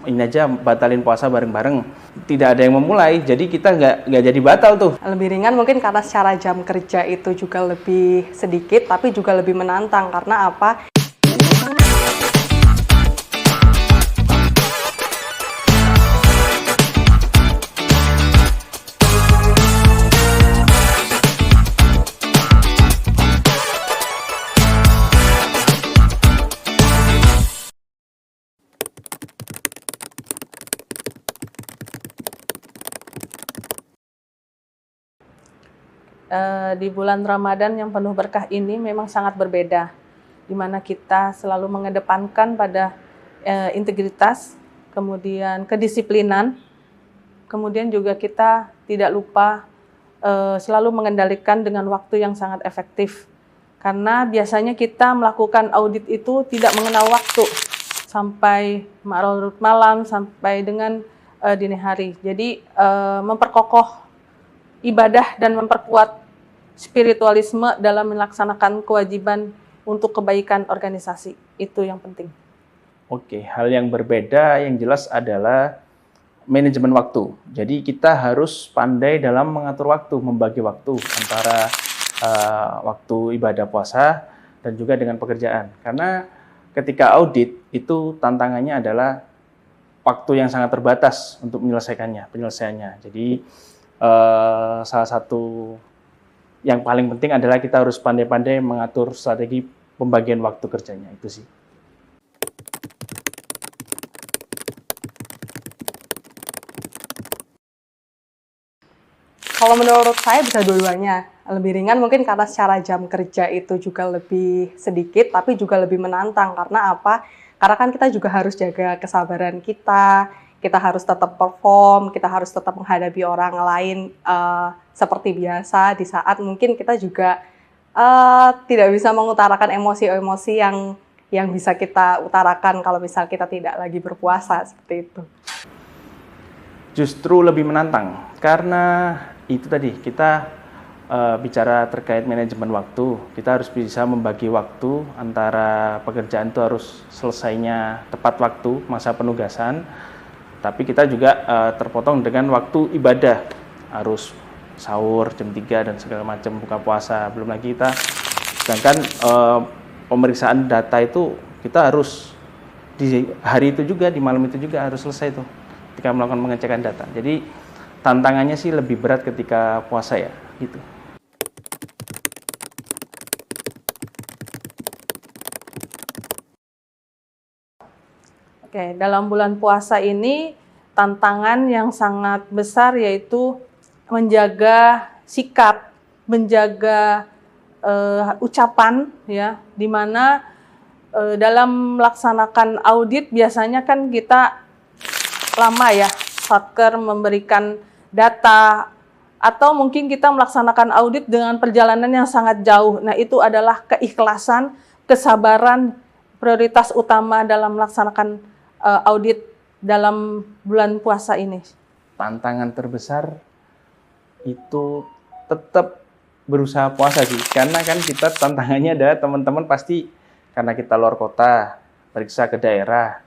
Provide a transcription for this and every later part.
ini aja batalin puasa bareng-bareng, tidak ada yang memulai, jadi kita nggak jadi batal tuh. Lebih ringan mungkin karena secara jam kerja itu juga lebih sedikit, tapi juga lebih menantang. Karena apa? Di bulan Ramadan yang penuh berkah ini memang sangat berbeda, di mana kita selalu mengedepankan pada integritas, kemudian kedisiplinan, kemudian juga kita tidak lupa selalu mengendalikan dengan waktu yang sangat efektif. Karena biasanya kita melakukan audit itu tidak mengenal waktu, sampai larut malam, sampai dengan dini hari. Jadi memperkokoh ibadah dan memperkuat spiritualisme dalam melaksanakan kewajiban untuk kebaikan organisasi. Itu yang penting. Oke, hal yang berbeda yang jelas adalah manajemen waktu. Jadi kita harus pandai dalam mengatur waktu, membagi waktu antara waktu ibadah puasa dan juga dengan pekerjaan. Karena ketika audit itu tantangannya adalah waktu yang sangat terbatas untuk penyelesaiannya. Jadi salah satu yang paling penting adalah kita harus pandai-pandai mengatur strategi pembagian waktu kerjanya, itu sih. Kalau menurut saya bisa dua-duanya. Lebih ringan mungkin karena secara jam kerja itu juga lebih sedikit, tapi juga lebih menantang. Karena apa? Karena kan kita juga harus jaga kesabaran kita harus tetap perform, kita harus tetap menghadapi orang lain seperti biasa, di saat mungkin kita juga tidak bisa mengutarakan emosi-emosi yang bisa kita utarakan kalau misal kita tidak lagi berpuasa, seperti itu. Justru lebih menantang, karena itu tadi, kita bicara terkait manajemen waktu, kita harus bisa membagi waktu antara pekerjaan itu harus selesainya tepat waktu, masa penugasan, tapi kita juga terpotong dengan waktu ibadah, harus sahur jam 3 dan segala macam, buka puasa, belum lagi kita, sedangkan pemeriksaan data itu kita harus di hari itu juga, di malam itu juga harus selesai tuh, ketika melakukan pengecekan data. Jadi tantangannya sih lebih berat ketika puasa ya, gitu. Oke, dalam bulan puasa ini tantangan yang sangat besar yaitu menjaga sikap, menjaga ucapan, ya, di mana dalam melaksanakan audit biasanya kan kita lama ya, satker memberikan data, atau mungkin kita melaksanakan audit dengan perjalanan yang sangat jauh. Nah, itu adalah keikhlasan, kesabaran, prioritas utama dalam melaksanakan audit dalam bulan puasa ini. Tantangan terbesar itu tetap berusaha puasa sih, karena kan kita tantangannya adalah teman-teman pasti karena kita luar kota, periksa ke daerah,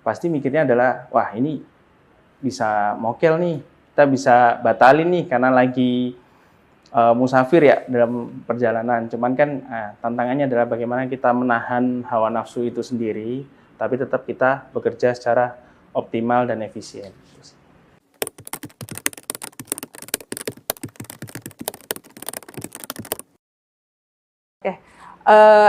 pasti mikirnya adalah, wah ini bisa mokel nih, kita bisa batalin nih karena lagi musafir ya dalam perjalanan. Cuman kan tantangannya adalah bagaimana kita menahan hawa nafsu itu sendiri, tapi tetap kita bekerja secara optimal dan efisien. Oke,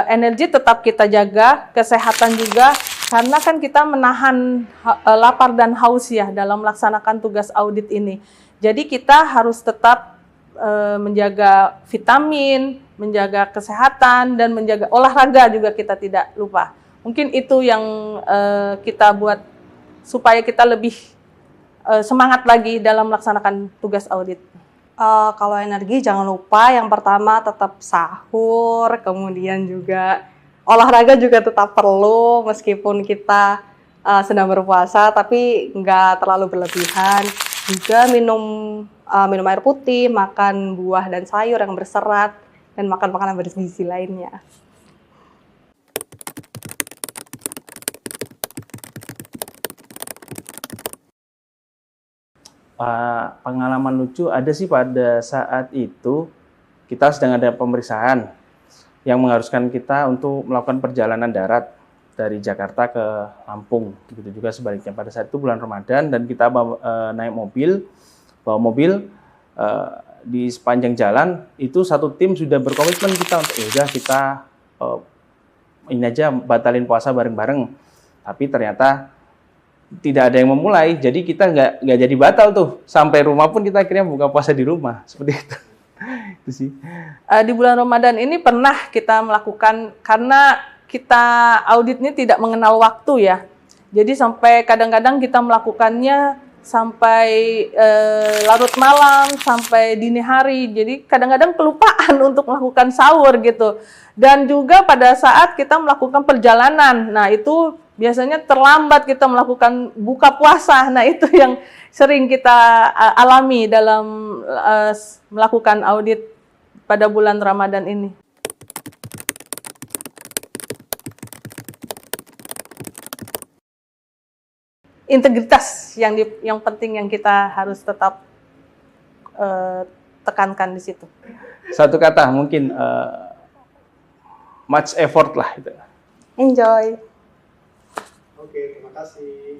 energi tetap kita jaga, kesehatan juga, karena kan kita menahan lapar dan haus ya dalam melaksanakan tugas audit ini. Jadi kita harus tetap menjaga vitamin, menjaga kesehatan, dan menjaga olahraga juga kita tidak lupa. Mungkin itu yang kita buat supaya kita lebih semangat lagi dalam melaksanakan tugas audit. Kalau energi jangan lupa yang pertama tetap sahur, kemudian juga olahraga juga tetap perlu meskipun kita sedang berpuasa, tapi nggak terlalu berlebihan. Juga minum air putih, makan buah dan sayur yang berserat, dan makan makanan bergizi lainnya. Pengalaman lucu ada sih pada saat itu kita sedang ada pemeriksaan yang mengharuskan kita untuk melakukan perjalanan darat dari Jakarta ke Lampung. Begitu juga sebaliknya pada saat itu bulan Ramadan dan kita naik mobil, bawa mobil di sepanjang jalan itu satu tim sudah berkomitmen kita untuk ya udah kita ini aja batalin puasa bareng-bareng. Tapi ternyata tidak ada yang memulai, jadi kita nggak jadi batal tuh. Sampai rumah pun kita akhirnya buka puasa di rumah, seperti itu. Itu sih. Di bulan Ramadan ini pernah kita melakukan, karena kita audit ini tidak mengenal waktu ya. Jadi sampai kadang-kadang kita melakukannya sampai larut malam, sampai dini hari. Jadi kadang-kadang kelupaan untuk melakukan sahur gitu. Dan juga pada saat kita melakukan perjalanan, nah itu biasanya terlambat kita melakukan buka puasa. Nah, itu yang sering kita alami dalam melakukan audit pada bulan Ramadan ini. Integritas yang penting yang kita harus tetap tekankan di situ. Satu kata mungkin much effort lah itu. Enjoy. Oke, terima kasih.